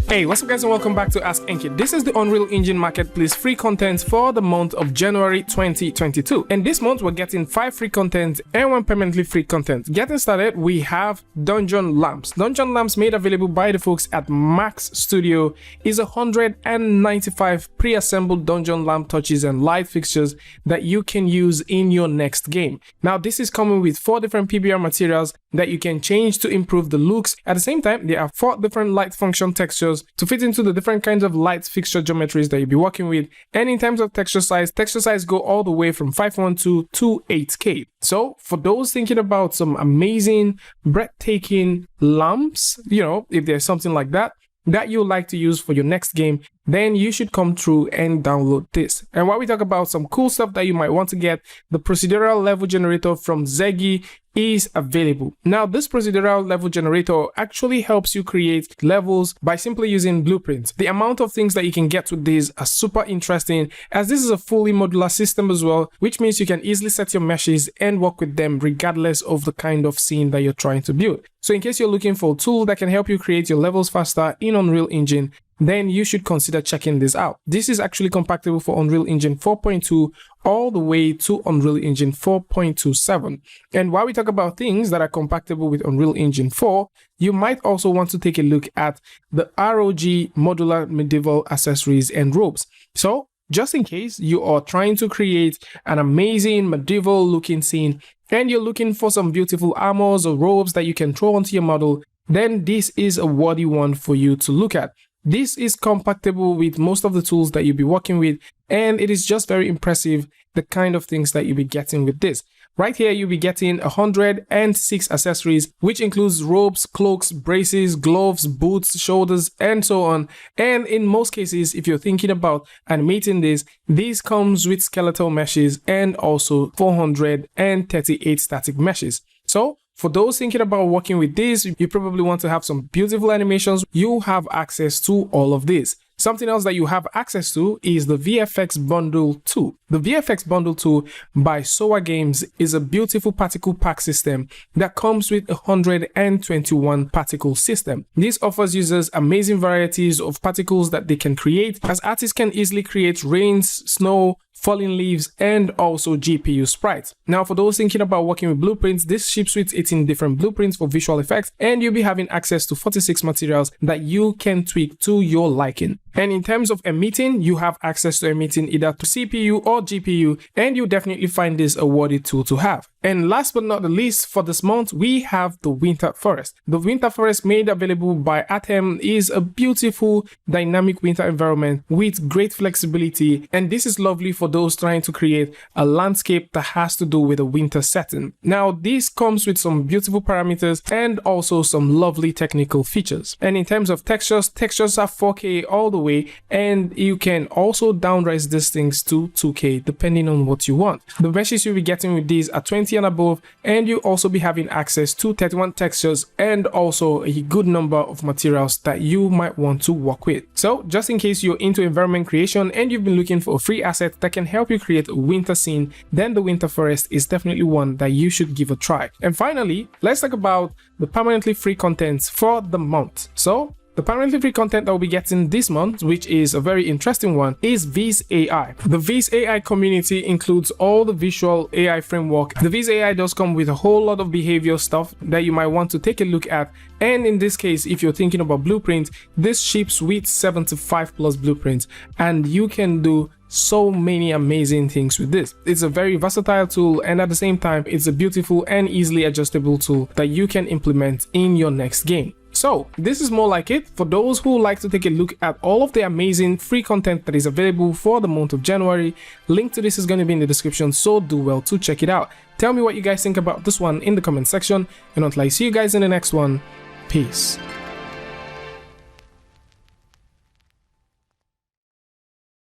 Hey, what's up guys, and welcome back to askNK. This is the Unreal Engine Marketplace free content for the month of January 2022. And this month we're getting 5 free content and 1 permanently free content. Getting started, we have Dungeon Lamps. Dungeon Lamps, made available by the folks at Max Studio, is 195 pre-assembled dungeon lamp touches and light fixtures that you can use in your next game. Now this is coming with 4 different PBR materials that you can change to improve the looks. At the same time, there are 4 different light function textures to fit into the different kinds of light fixture geometries that you'll be working with. And in terms of texture size go all the way from 512 to 8K. So for those thinking about some amazing, breathtaking lamps, you know, if there's something like that you like to use for your next game, then you should come through and download this. And while we talk about some cool stuff that you might want to get, the procedural level generator from Zegi is available. Now this procedural level generator actually helps you create levels by simply using blueprints. The amount of things that you can get with this are super interesting, as this is a fully modular system as well, which means you can easily set your meshes and work with them regardless of the kind of scene that you're trying to build. So in case you're looking for a tool that can help you create your levels faster in Unreal Engine, then you should consider checking this out. This is actually compatible for Unreal Engine 4.2 all the way to Unreal Engine 4.27. And while we talk about things that are compatible with Unreal Engine 4, you might also want to take a look at the ROG modular medieval accessories and robes. So just in case you are trying to create an amazing medieval looking scene and you're looking for some beautiful armors or robes that you can throw onto your model, then this is a worthy one for you to look at. This is compatible with most of the tools that you'll be working with, and it is just very impressive the kind of things that you'll be getting with this. Right here, you'll be getting 106 accessories, which includes robes, cloaks, braces, gloves, boots, shoulders, and so on. And in most cases, if you're thinking about animating this comes with skeletal meshes and also 438 static meshes. So for those thinking about working with this, you probably want to have some beautiful animations. You have access to all of this. Something else that you have access to is the VFX Bundle 2. The VFX Bundle 2 by SOA Games is a beautiful particle pack system that comes with 121 particle system. This offers users amazing varieties of particles that they can create, as artists can easily create rains, snow, falling leaves, and also GPU sprites. Now for those thinking about working with blueprints, this ships with 18 different blueprints for visual effects, and you'll be having access to 46 materials that you can tweak to your liking. And in terms of emitting, you have access to emitting either to CPU or GPU, and you'll definitely find this a worthy tool to have. And last but not the least, for this month, we have the Winter Forest. The Winter Forest, made available by Addon, is a beautiful dynamic winter environment with great flexibility, and this is lovely for those trying to create a landscape that has to do with a winter setting. Now this comes with some beautiful parameters and also some lovely technical features. And in terms of textures are 4K all the way, and you can also downrise these things to 2K depending on what you want. The meshes you'll be getting with these are 20 and above, and you'll also be having access to 31 textures and also a good number of materials that you might want to work with. So just in case you're into environment creation and you've been looking for a free asset that can help you create a winter scene, then the Winter Forest is definitely one that you should give a try. And finally, let's talk about the permanently free content for the month. So the permanently free content that we'll be getting this month, which is a very interesting one, is Viz AI. The Viz AI community includes all the visual AI framework. The Viz AI does come with a whole lot of behavior stuff that you might want to take a look at. And in this case, if you're thinking about blueprints, this ships with 75 plus blueprints, and you can do so many amazing things with this. It's a very versatile tool, and at the same time, it's a beautiful and easily adjustable tool that you can implement in your next game. So this is more like it for those who like to take a look at all of the amazing free content that is available for the month of January. Link to this is going to be in the description, so do well to check it out. Tell me what you guys think about this one in the comment section, and until I see you guys in the next one, peace.